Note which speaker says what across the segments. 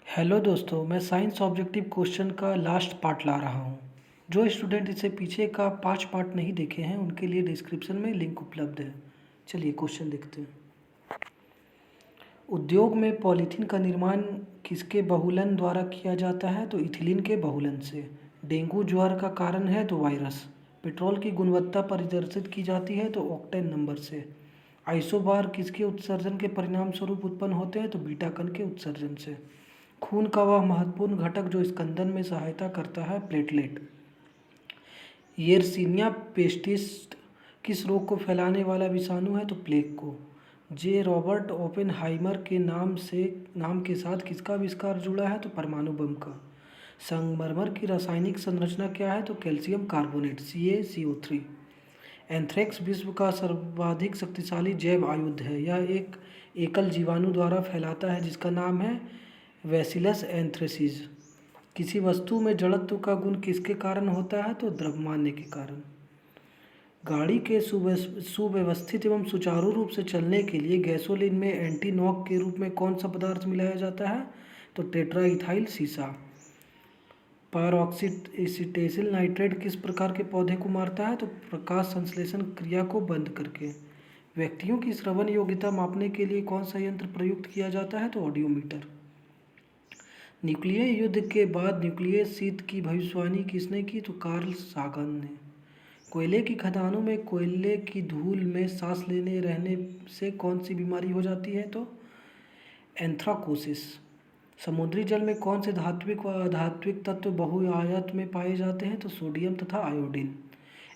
Speaker 1: Hello दोस्तों, मैं science objective question का लास्ट पार्ट ला रहा हूँ। जो स्टूडेंट इससे पीछे का 5 पार्ट नहीं देखे हैं उनके लिए डिस्क्रिप्शन में लिंक उपलब्ध है। चलिए क्वेश्चन देखते हैं। उद्योग में पॉलीथीन का निर्माण किसके बहुलन द्वारा किया जाता है? तो इथिलीन के बहुलन से। डेंगू ज्वर का कारण है तो वायरस। पेट्रोल की गुणवत्ता परिदर्शित की जाती है तो ऑक्टेन नंबर से। आइसोबार किसके उत्सर्जन के परिणाम स्वरूप उत्पन्न होते हैं? तो बीटा कण के उत्सर्जन से। खून का वह महत्वपूर्ण घटक जो स्कंदन में सहायता करता है, प्लेटलेट। येरसीनिया पेस्टिस किस रोग को फैलाने वाला विषाणु है? तो प्लेग को। जे रॉबर्ट ओपेनहाइमर के नाम के साथ किसका आविष्कार जुड़ा है? तो परमाणु बम का। संगमरमर की रासायनिक संरचना क्या है? तो कैल्शियम कार्बोनेट CaCO3। एंथ्रेक्स विश्व का सर्वाधिक शक्तिशाली जैव आयुध है। यह एक एकल जीवाणु द्वारा फैलाता है जिसका नाम है बैसिलस एंथ्रेसिस। किसी वस्तु में जड़त्व का गुण किसके कारण होता है? तो द्रव्यमान्य के कारण। गाड़ी के सुव्यवस्थित एवं सुचारू रूप से चलने के लिए गैसोलीन में एंटी नॉक के रूप में कौन सा पदार्थ मिलाया जाता है? तो टेट्राइथाइल सीसा। पारऑक्सीटेसिल नाइट्रेट किस प्रकार के पौधे को मारता है? तो प्रकाश संश्लेषण क्रिया को बंद करके। व्यक्तियों की श्रवण योग्यता मापने के लिए कौन सा यंत्र प्रयुक्त किया जाता है? तो ऑडियोमीटर। न्यूक्लियर युद्ध के बाद न्यूक्लियर शीत की भविष्यवाणी किसने की? तो कार्ल सागन ने। कोयले की खदानों में कोयले की धूल में सांस लेने रहने से कौन सी बीमारी हो जाती है? तो एंथ्राकोसिस। समुद्री जल में कौन से धात्विक व अधात्विक तत्व बहुआयत में पाए जाते हैं? तो सोडियम तथा आयोडीन।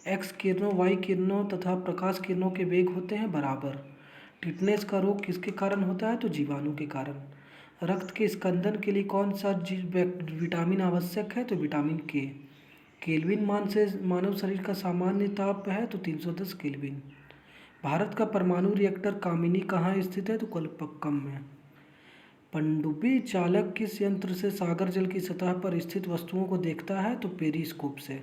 Speaker 1: एक्स किरणों, वाई किरणों तथा प्रकाश किरणों के वेग होते हैं बराबर। टिटनेस का रोग किसके कारण होता है? तो जीवाणु के कारण। रक्त के स्कंदन के लिए कौन सा विटामिन आवश्यक है? तो विटामिन के। केल्विन मान से मानव शरीर का सामान्य ताप है तो 310 केल्विन। भारत का परमाणु रिएक्टर कामिनी कहाँ स्थित है? तो कोलपक्कम में। पनडुब्बी चालक किस यंत्र से सागर जल की सतह पर स्थित वस्तुओं को देखता है? तो पेरिस्कोप से।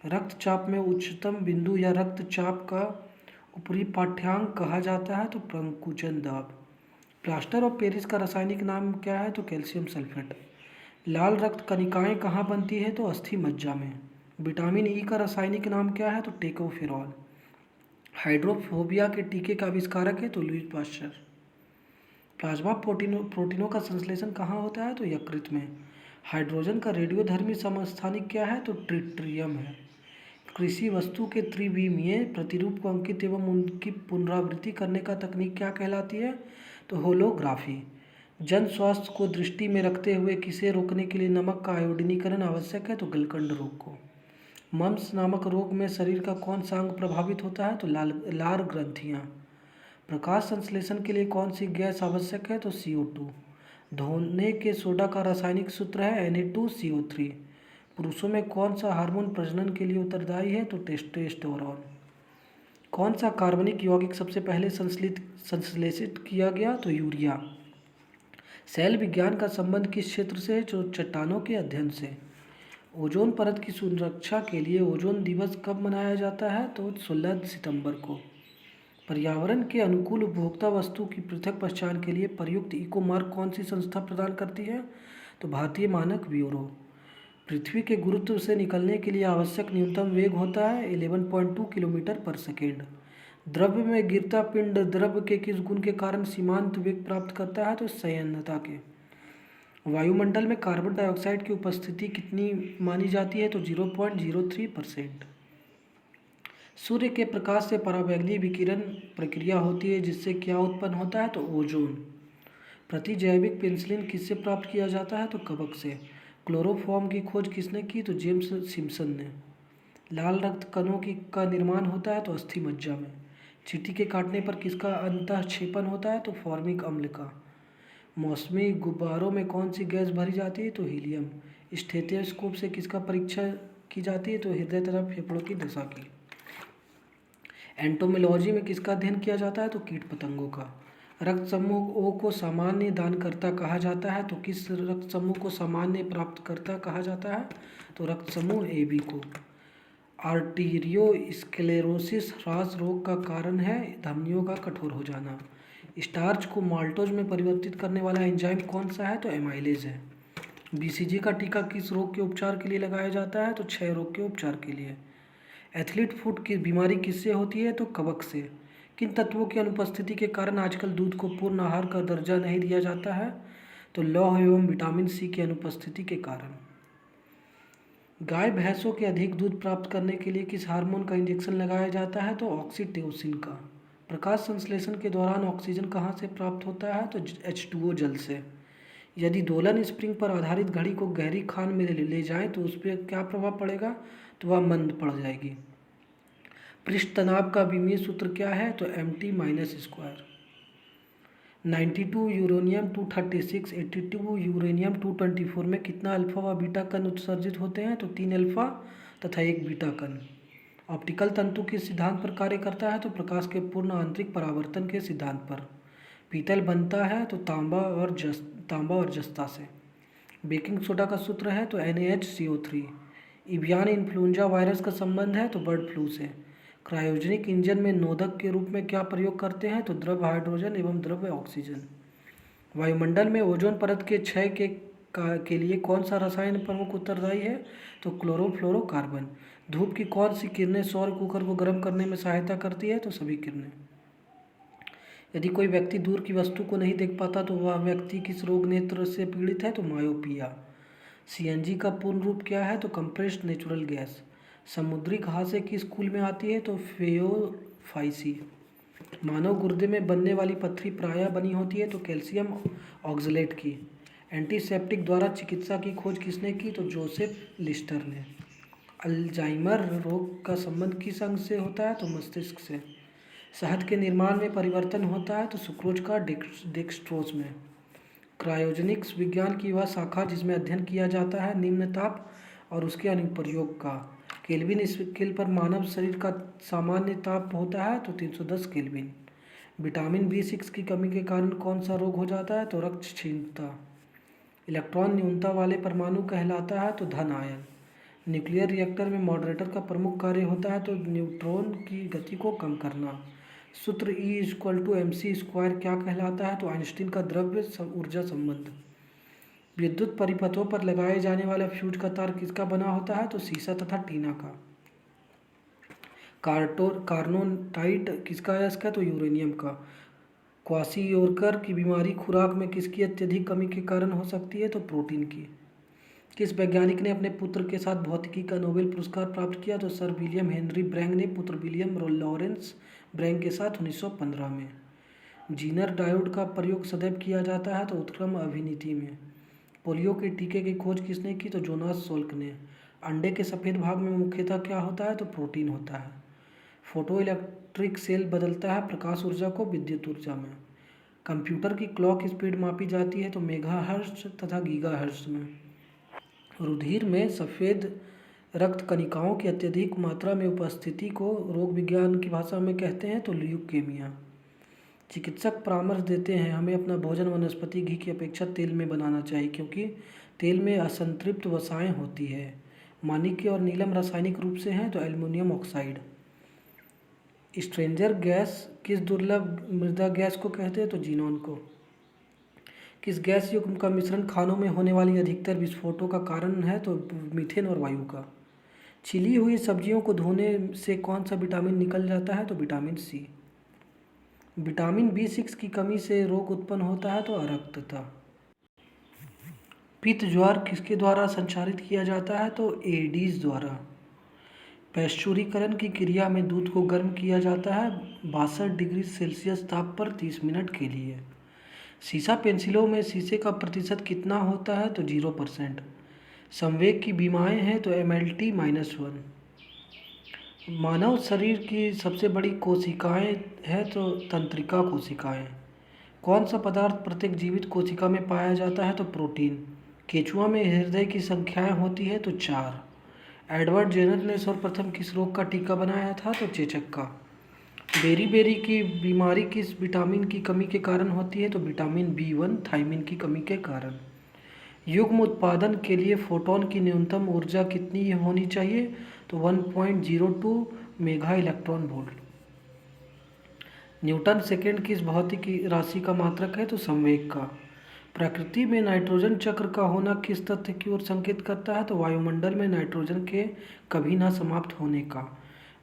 Speaker 1: रक्तचाप में उच्चतम बिंदु या रक्तचाप का ऊपरी पाठ्यांक कहा जाता है? तो प्रंकुचन दाब। प्लास्टर ऑफ पेरिस का रासायनिक नाम क्या है? तो कैल्शियम सल्फेट। लाल रक्त कणिकाएं कहाँ बनती है? तो अस्थि मज्जा में। विटामिन ई का रासायनिक नाम क्या है? तो टेकोफेरॉल। हाइड्रोफोबिया के टीके का आविष्कारक है? तो लुईस पाश्चर। प्लाज्मा प्रोटीनों का संश्लेषण कहाँ होता है? तो यकृत में। हाइड्रोजन का रेडियोधर्मी समस्थानिक क्या है? तो ट्रिटियम है। कृषि वस्तु के त्रिविमीय प्रतिरूप को अंकित एवं उनकी पुनरावृत्ति करने का तकनीक क्या कहलाती है? तो होलोग्राफी। जन स्वास्थ्य को दृष्टि में रखते हुए किसे रोकने के लिए नमक का आयोडीनीकरण आवश्यक है? तो गलकंड रोग को। मम्स नामक रोग में शरीर का कौन सा अंग प्रभावित होता है? तो लार ग्रंथियाँ। प्रकाश संश्लेषण के लिए कौन सी गैस आवश्यक है? तो CO2। धोने के सोडा का रासायनिक सूत्र है Na2CO3। पुरुषों में कौन सा हार्मोन प्रजनन के लिए उत्तरदायी है? तो टेस्टोस्टेरोन। कौन सा कार्बनिक यौगिक सबसे पहले संश्लेषित किया गया? तो यूरिया। सेल विज्ञान का संबंध किस क्षेत्र से है? जो चट्टानों के अध्ययन से। ओजोन परत की सुरक्षा के लिए ओजोन दिवस कब मनाया जाता है? तो 16 सितंबर को। पर्यावरण के अनुकूल उपभोक्ता वस्तु की पृथक पहचान के लिए प्रयुक्त इको मार्क कौन सी संस्था प्रदान करती है? तो भारतीय मानक ब्यूरो। पृथ्वी के गुरुत्व से निकलने के लिए आवश्यक न्यूनतम वेग होता है 11.2 किलोमीटर पर सेकेंड। द्रव्य में गिरता पिंड द्रव्य के किस गुण के कारण सीमांत वेग प्राप्त करता है? तो संयंत्रता के। वायुमंडल में कार्बन डाइऑक्साइड की उपस्थिति कितनी मानी जाती है? तो 0.03%। सूर्य के प्रकाश से पराबैंगनी विकिरण प्रक्रिया होती है जिससे क्या उत्पन्न होता है? तो ओजोन। प्रतिजैविक पेनिसिलिन किससे प्राप्त किया जाता है? तो कवक से। क्लोरोफॉर्म की खोज किसने की? तो जेम्स सिम्पसन ने। लाल रक्त कणों का निर्माण होता है तो अस्थि मज्जा में। चींटी के काटने पर किसका अंतःक्षेपण होता है? तो फॉर्मिक अम्ल का। मौसमी गुब्बारों में कौन सी गैस भरी जाती है? तो हीलियम। स्टेथोस्कोप से किसका परीक्षा की जाती है? तो हृदय तथा फेफड़ों की दशा की। एंटोमोलॉजी में किसका अध्ययन किया जाता है? तो कीट पतंगों का। रक्त समूह ओ को सामान्य दानकर्ता कहा जाता है तो किस रक्त समूह को सामान्य प्राप्तकर्ता कहा जाता है? तो रक्त समूह AB को। आर्टीरियोस्क्लेरोसिस ह्रास रोग का कारण है धमनियों का कठोर हो जाना। स्टार्च को माल्टोज में परिवर्तित करने वाला एंजाइम कौन सा है? तो एमाइलेज है। बीसीजी का टीका किस रोग के उपचार के लिए लगाया जाता है? तो क्षय रोग के उपचार के लिए। एथलीट फुट की बीमारी किससे होती है? तो कवक से। किन तत्वों की अनुपस्थिति के कारण आजकल दूध को पूर्ण आहार का दर्जा नहीं दिया जाता है? तो लौह एवं विटामिन सी की अनुपस्थिति के कारण। गाय भैंसों के अधिक दूध प्राप्त करने के लिए किस हार्मोन का इंजेक्शन लगाया जाता है? तो ऑक्सीटोसिन का। प्रकाश संश्लेषण के दौरान ऑक्सीजन कहाँ से प्राप्त होता है? तो H2O जल से। यदि दोलन स्प्रिंग पर आधारित घड़ी को गहरी खान में ले जाएं तो उस पर क्या प्रभाव पड़ेगा? तो वह मंद पड़ जाएगी। पृष्ठ तनाव का विमीय सूत्र क्या है? तो Mt-2। 92 यूरेनियम 236, 82 यूरेनियम 224 में कितना अल्फा व बीटा कण उत्सर्जित होते हैं? तो 3 अल्फा तथा 1 बीटा कण। ऑप्टिकल तंतु किस सिद्धांत पर कार्य करता है? तो प्रकाश के पूर्ण आंतरिक परावर्तन के सिद्धांत पर। पीतल बनता है तो तांबा और जस्ता से। बेकिंग सोडा का सूत्र है तो NaHCO3। एवियन इन्फ्लुएंजा वायरस का संबंध है तो बर्ड फ्लू से। क्रायोजेनिक इंजन में नोदक के रूप में क्या प्रयोग करते हैं? तो द्रव हाइड्रोजन एवं द्रव ऑक्सीजन। वायुमंडल में ओजोन परत के क्षय के लिए कौन सा रसायन प्रमुख उत्तरदायी है? तो क्लोरोफ्लोरोकार्बन। धूप की कौन सी किरणें सौर कुकर को गर्म करने में सहायता करती है? तो सभी किरणें। यदि कोई व्यक्ति दूर की वस्तु को नहीं देख पाता तो वह व्यक्ति किस रोग नेत्र से पीड़ित है? तो मायोपिया। सीएनजी का पूर्ण रूप क्या है? तो कंप्रेस्ड नेचुरल गैस। समुद्री घासें किस कुल में आती है? तो फेयोफाइसी। मानव गुर्दे में बनने वाली पत्थरी प्रायः बनी होती है तो कैल्शियम ऑक्सलेट की। एंटीसेप्टिक द्वारा चिकित्सा की खोज किसने की? तो जोसेफ लिस्टर ने। अल्जाइमर रोग का संबंध किस अंग से होता है? तो मस्तिष्क से। शहद के निर्माण में परिवर्तन होता है तो सुक्रोज का डेक्सट्रोज में। क्रायोजेनिक्स विज्ञान की वह शाखा जिसमें अध्ययन किया जाता है निम्न ताप और उसके अनुप्रयोग का। केल्विन स्केल पर मानव शरीर का सामान्य ताप होता है तो 310 केल्विन। विटामिन B6 की कमी के कारण कौन सा रोग हो जाता है? तो रक्त क्षीणता। इलेक्ट्रॉन न्यूनता वाले परमाणु कहलाता है तो धन आयन। न्यूक्लियर रिएक्टर में मॉडरेटर का प्रमुख कार्य होता है तो न्यूट्रॉन की गति को कम करना। सूत्र E=mc² क्या कहलाता है? तो आइंस्टीन का द्रव्य ऊर्जा संबंध। विद्युत परिपथों पर लगाए जाने वाला फ्यूज का तार किसका बना होता है? तो सीसा तथा टीना का। कार्नोटाइट किसका अयस्क है? तो यूरेनियम का। क्वासियोरकर की बीमारी खुराक में किसकी अत्यधिक कमी के कारण हो सकती है? तो प्रोटीन की। किस वैज्ञानिक ने अपने पुत्र के साथ भौतिकी का नोबेल पुरस्कार प्राप्त किया? तो सर विलियम हेनरी ब्रैंक ने पुत्र विलियम लॉरेंस ब्रैंक के साथ 1915 में। जीनर डायोड का प्रयोग सदैव किया जाता है तो उत्क्रम अभिनीति में। पोलियो के टीके की खोज किसने की? तो जोनास सोल्क ने। अंडे के सफ़ेद भाग में मुख्यतः क्या होता है? तो प्रोटीन होता है। फोटो इलेक्ट्रिक सेल बदलता है प्रकाश ऊर्जा को विद्युत ऊर्जा में। कंप्यूटर की क्लॉक स्पीड मापी जाती है तो मेगाहर्ट्ज तथा गीगाहर्ट्ज में। रुधिर में सफ़ेद रक्त कणिकाओं की अत्यधिक मात्रा में उपस्थिति को रोग विज्ञान की भाषा में कहते हैं तो ल्यूकेमिया। चिकित्सक परामर्श देते हैं हमें अपना भोजन वनस्पति घी की अपेक्षा तेल में बनाना चाहिए क्योंकि तेल में असंतृप्त वसाएं होती है। माणिक्य और नीलम रासायनिक रूप से हैं तो एल्युमिनियम ऑक्साइड। स्ट्रेंजर गैस किस दुर्लभ मृदा गैस को कहते हैं? तो जीनॉन को। किस गैस युग्म का मिश्रण खानों में होने वाली अधिकतर विस्फोटों का कारण है? तो मीथेन और वायु का। छिली हुई सब्जियों को धोने से कौन सा विटामिन निकल जाता है? तो विटामिन C। विटामिन B6 की कमी से रोग उत्पन्न होता है तो अरक्तता। पित्त ज्वर किसके द्वारा संचारित किया जाता है? तो एडीज द्वारा। पैस्चुरीकरण की क्रिया में दूध को गर्म किया जाता है 62 डिग्री सेल्सियस ताप पर 30 मिनट के लिए। सीसा पेंसिलों में शीशे का प्रतिशत कितना होता है? तो 0%। संवेग की बीमाएँ हैं तो MLT-1। मानव शरीर की सबसे बड़ी कोशिकाएं हैं तो तंत्रिका कोशिकाएं। कौन सा पदार्थ प्रत्येक जीवित कोशिका में पाया जाता है? तो प्रोटीन। केंचुआ में हृदय की संख्याएं होती है तो 4। एडवर्ड जेनर ने सर्वप्रथम किस रोग का टीका बनाया था? तो चेचक का। बेरी की बीमारी किस विटामिन की कमी के कारण होती है? तो विटामिन B1 थायमिन की कमी के कारण। युग्म उत्पादन के लिए फोटोन की न्यूनतम ऊर्जा कितनी होनी चाहिए? तो 1.02 mega electron volt. Newton second किस भौतिक राशि का मात्रक है? तो संवेग का। प्रकृति में नाइट्रोजन चक्र का होना किस तथ्य की ओर संकेत करता है? तो वायुमंडल में नाइट्रोजन के कभी ना समाप्त होने का।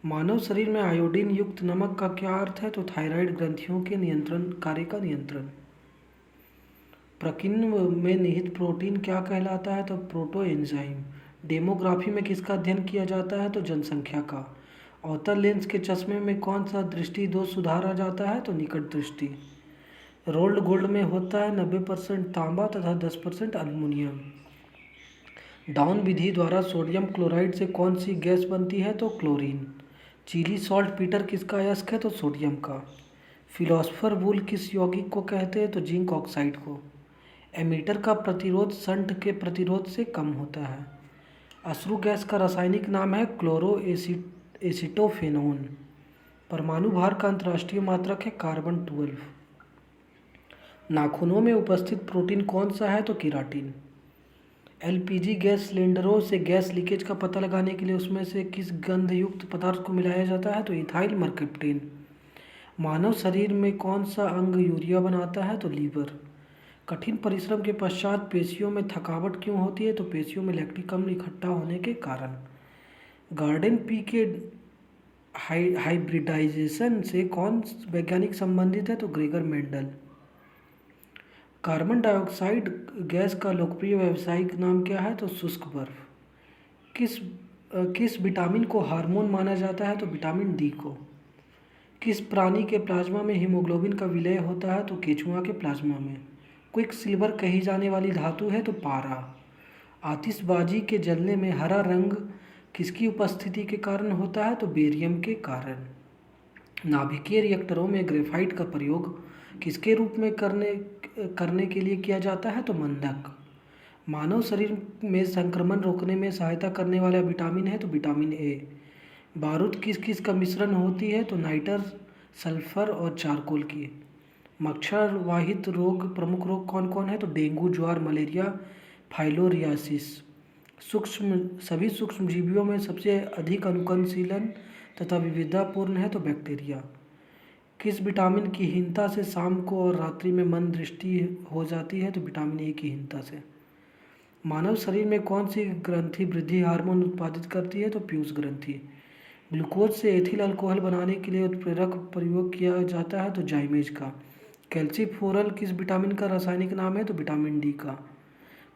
Speaker 1: मानव शरीर में आयोडीन युक्त नमक का क्या अर्थ है? तो थायराइड ग्रंथियों के नियंत्रण कार्य का नियंत्रण। प्रकीर्णन में निहित प्रोटीन क्या कहलाता है? तो प्रोटोएंजाइम। डेमोग्राफी में किसका अध्ययन किया जाता है? तो जनसंख्या का। अवतल लेंस के चश्मे में कौन सा दृष्टि दोष सुधारा जाता है? तो निकट दृष्टि। रोल्ड गोल्ड में होता है 90% तांबा तथा 10% अल्युमिनियम। डाउन विधि द्वारा सोडियम क्लोराइड से कौन सी गैस बनती है? तो क्लोरीन। चिली सॉल्ट पीटर किसका अयस्क है? तो सोडियम का। फिलोसफर वूल किस यौगिक को कहते हैं? तो जिंक ऑक्साइड को। एमीटर का प्रतिरोध शंट के प्रतिरोध से कम होता है। अश्रु गैस का रासायनिक नाम है क्लोरो एसिटोफेनोन। परमाणु भार का अंतर्राष्ट्रीय मात्रक है कार्बन 12। नाखूनों में उपस्थित प्रोटीन कौन सा है? तो केराटिन। एलपीजी गैस सिलेंडरों से गैस लीकेज का पता लगाने के लिए उसमें से किस गंधयुक्त पदार्थ को मिलाया जाता है? तो इथाइल मर्कैप्टेन। मानव शरीर में कौन सा अंग यूरिया बनाता है? तो लीवर। कठिन परिश्रम के पश्चात पेशियों में थकावट क्यों होती है? तो पेशियों में लैक्टिक अम्ल इकट्ठा होने के कारण। गार्डन पी के हाइब्रिडाइजेशन से कौन वैज्ञानिक संबंधित है? तो Gregor Mendel. Carbon dioxide gas का लोकप्रिय व्यावसायिक नाम क्या है? तो शुष्क बर्फ। किस विटामिन को हार्मोन माना जाता है? तो विटामिन डी को। किस प्राणी के प्लाज्मा में हीमोग्लोबिन का विलय होता है? तो केचुआ के प्लाज्मा में। क्विक सिल्वर कही जाने वाली धातु है? तो पारा। आतिशबाजी के जलने में हरा रंग किसकी उपस्थिति के कारण होता है? तो बेरियम के कारण। नाभिकीय रिएक्टरों में ग्रेफाइट का प्रयोग किसके रूप में करने के लिए किया जाता है? तो मंदक। मानव शरीर में संक्रमण रोकने में सहायता करने वाला विटामिन है? तो विटामिन ए। बारूद किस किस का मिश्रण होती है? तो नाइटर, सल्फर और चारकोल की। मच्छर वाहित रोग प्रमुख रोग कौन कौन है? तो डेंगू, ज्वार, मलेरिया, फाइलोरियासिस। सभी सूक्ष्म जीवियों में सबसे अधिक अनुकूलनशीलन तथा विविधतापूर्ण है? तो बैक्टीरिया। किस विटामिन की हीनता से शाम को और रात्रि में मंद दृष्टि हो जाती है? तो विटामिन ए की हीनता से। मानव शरीर में कौन सी ग्रंथि वृद्धि हार्मोन उत्पादित करती है? तो पीयूष ग्रंथि। ग्लूकोज से एथिल अल्कोहल बनाने के लिए उत्प्रेरक प्रयोग किया जाता है? तो जाइमेज का। कैल्सीफोरल किस विटामिन का रासायनिक नाम है? तो विटामिन डी का।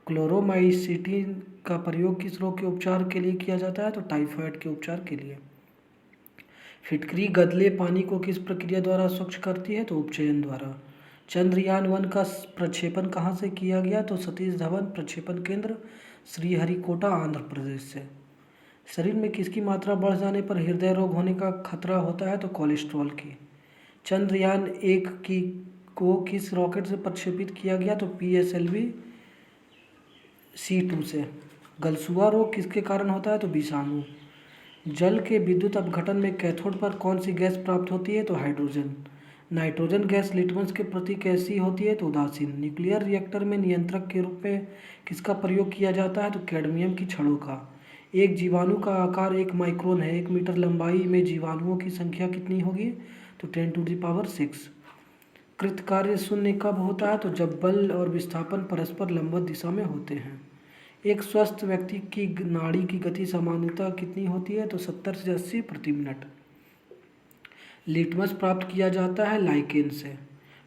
Speaker 1: क्लोरोमाइसिटिन का प्रयोग किस रोग के उपचार के लिए किया जाता है? तो टाइफाइड के उपचार के लिए। फिटकरी गदले पानी को किस प्रक्रिया द्वारा स्वच्छ करती है? तो उपचयन द्वारा। चंद्रयान-1 का प्रक्षेपण कहाँ से किया गया? तो सतीश धवन प्रक्षेपण केंद्र, श्रीहरिकोटा, आंध्र प्रदेश से। शरीर में किसकी मात्रा बढ़ जाने पर हृदय रोग होने का खतरा होता है? तो कोलेस्ट्रॉल की। चंद्रयान-1 को किस रॉकेट से प्रक्षेपित किया गया? तो PSLV C2 से। गलसुआ रोग किसके कारण होता है? तो विषाणु। जल के विद्युत अपघटन में कैथोड पर कौन सी गैस प्राप्त होती है? तो हाइड्रोजन। नाइट्रोजन गैस लिटमस के प्रति कैसी होती है? तो उदासीन। न्यूक्लियर रिएक्टर में नियंत्रक के रूप में किसका प्रयोग किया जाता है? तो कैडमियम की छड़ों का। एक जीवाणु का आकार 1 माइक्रोन है। 1 मीटर लंबाई में जीवाणुओं की संख्या कितनी होगी? तो 10⁶। कृतकार्य शून्य कब होता है? तो जब बल और विस्थापन परस्पर लंबवत दिशा में होते हैं। एक स्वस्थ व्यक्ति की नाड़ी की गति सामान्यतः कितनी होती है? तो 70 से 80 प्रति मिनट। लिटमस प्राप्त किया जाता है लाइकेन से।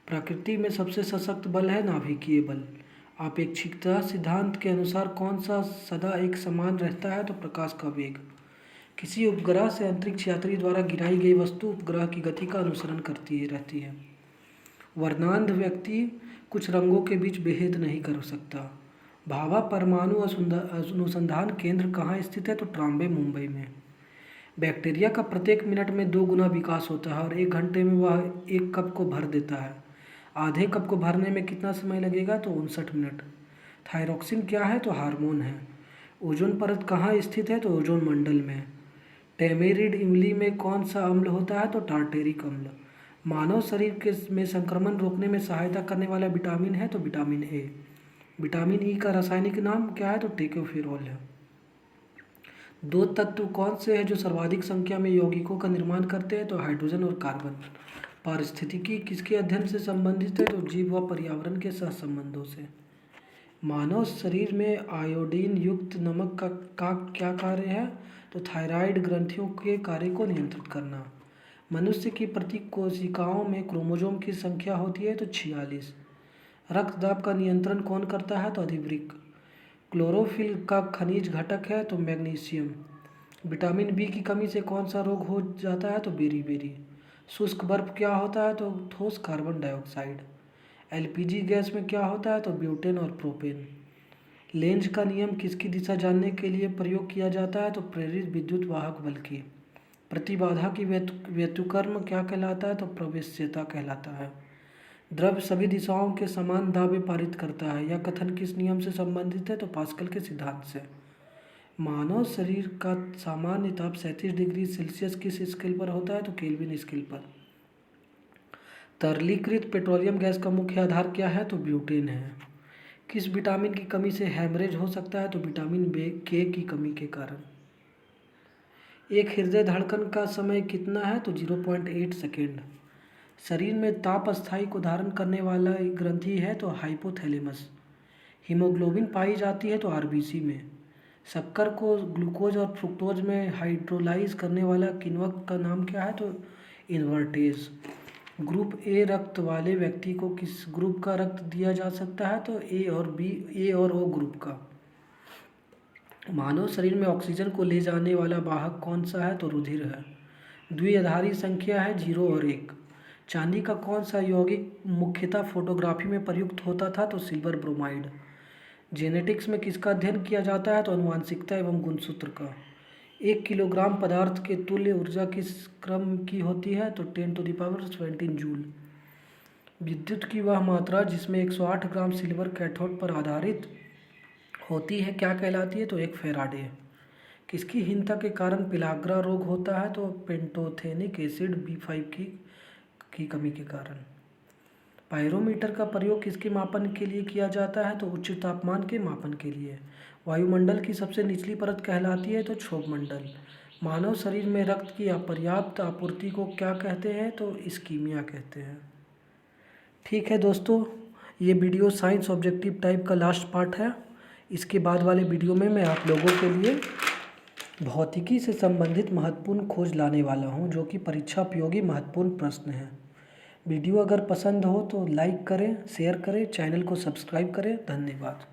Speaker 1: प्रकृति में सबसे सशक्त बल है नाभिकीय बल। आपेक्षिकता सिद्धांत के अनुसार कौन सा सदा एक समान रहता है? तो प्रकाश का वेग। किसी उपग्रह से अंतरिक्ष यात्री द्वारा गिराई गई वस्तु उपग्रह की गति का अनुसरण करती रहती है। वर्णांध व्यक्ति कुछ रंगों के बीच भेद नहीं कर सकता। भाभा परमाणु अनुसंधान केंद्र कहाँ स्थित है? तो ट्राम्बे, मुंबई में। बैक्टीरिया का प्रत्येक मिनट में 2 गुना विकास होता है और 1 घंटे में वह 1 कप को भर देता है। आधे कप को भरने में कितना समय लगेगा? तो 59 मिनट। थायरॉक्सिन क्या है? तो हार्मोन है। ओजोन परत कहाँ स्थित है? तो ओजोन मंडल में। टेमेरिड इमली में कौन सा अम्ल होता है? तो टार्टेरिक अम्ल। मानव शरीर के में संक्रमण रोकने में सहायता करने वाला विटामिन है? तो विटामिन ए। विटामिन ई का रासायनिक नाम क्या है? तो टेकोफेरोल है। 2 तत्व कौन से हैं जो सर्वाधिक संख्या में यौगिकों का निर्माण करते हैं? तो हाइड्रोजन और कार्बन। पारिस्थितिकी किसके अध्ययन से संबंधित है? तो जीव व पर्यावरण के सहसंबंधों से। मानव शरीर में आयोडीन युक्त नमक का क्या कार्य है? तो थायराइड ग्रंथियों के कार्य को नियंत्रित करना। मनुष्य की प्रति कोशिकाओं में क्रोमोसोम की संख्या होती है तो 46। रक्तदाब का नियंत्रण कौन करता है? तो अधिवृक्क। क्लोरोफिल का खनिज घटक है तो मैग्नीशियम। विटामिन बी की कमी से कौन सा रोग हो जाता है? तो बेरी। शुष्क बर्फ क्या होता है? तो ठोस कार्बन डाइऑक्साइड। एलपीजी गैस में क्या होता है? तो ब्यूटेन और प्रोपेन। लेंज का नियम किसकी दिशा जानने के लिए प्रयोग किया जाता है? तो प्रेरित विद्युत वाहक बल की। प्रतिबाधा की व्युत्क्रम क्या कहलाता है? तो प्रवेश्यता कहलाता है। द्रव्य सभी दिशाओं के समान दावें पारित करता है। यह कथन किस नियम से संबंधित है? तो पास्कल के सिद्धांत से। मानव शरीर का सामान्य ताप 37 डिग्री सेल्सियस किस स्केल पर होता है? तो केल्विन स्केल पर। तरलीकृत पेट्रोलियम गैस का मुख्य आधार क्या है? तो ब्यूटेन है। किस विटामिन की कमी से हैमरेज हो सकता है? तो विटामिन के की कमी के कारण। एक हृदय धड़कन का समय कितना है? तो 0.8 सेकेंड। शरीर में ताप अस्थायी को धारण करने वाला एक ग्रंथि है तो हाइपोथैलेमस। हीमोग्लोबिन पाई जाती है तो आरबीसी में। शक्कर को ग्लूकोज और फ्रुक्टोज में हाइड्रोलाइज करने वाला किण्वक का नाम क्या है? तो इन्वर्टेज। ग्रुप ए रक्त वाले व्यक्ति को किस ग्रुप का रक्त दिया जा सकता है? तो ए और ओ ग्रुप का। मानव शरीर में ऑक्सीजन को ले जाने वाला वाहक कौन सा है? तो रुधिर है। द्विआधारी संख्या है 0 और 1। चांदी का कौन सा यौगिक मुख्यतः फोटोग्राफी में प्रयुक्त होता था? तो सिल्वर ब्रोमाइड। जेनेटिक्स में किसका अध्ययन किया जाता है? तो आनुवांशिकता एवं गुणसूत्र का। 1 किलोग्राम पदार्थ के तुल्य ऊर्जा किस क्रम की होती है? तो 10⁻17 जूल। विद्युत की वह मात्रा जिसमें 108 ग्राम सिल्वर कैथोड पर आधारित होती है क्या कहलाती है? तो एक फैराडे। किसकी हीनता के कारण पिलाग्रा रोग होता है? तो पेंटोथेनिक एसिड B5 की कमी के कारण। पायरोमीटर का प्रयोग किसके मापन के लिए किया जाता है? तो उच्च तापमान के मापन के लिए। वायुमंडल की सबसे निचली परत कहलाती है तो क्षोभमंडल। मानव शरीर में रक्त की अपर्याप्त आपूर्ति को क्या कहते हैं? तो इस्कीमिया कहते हैं। ठीक है दोस्तों, ये वीडियो साइंस ऑब्जेक्टिव टाइप का लास्ट पार्ट है। इसके बाद वाले वीडियो में मैं आप लोगों के लिए भौतिकी से संबंधित महत्वपूर्ण खोज लाने वाला हूँ, जो कि परीक्षा उपयोगी महत्वपूर्ण प्रश्न हैं। वीडियो अगर पसंद हो तो लाइक करें, शेयर करें, चैनल को सब्सक्राइब करें। धन्यवाद।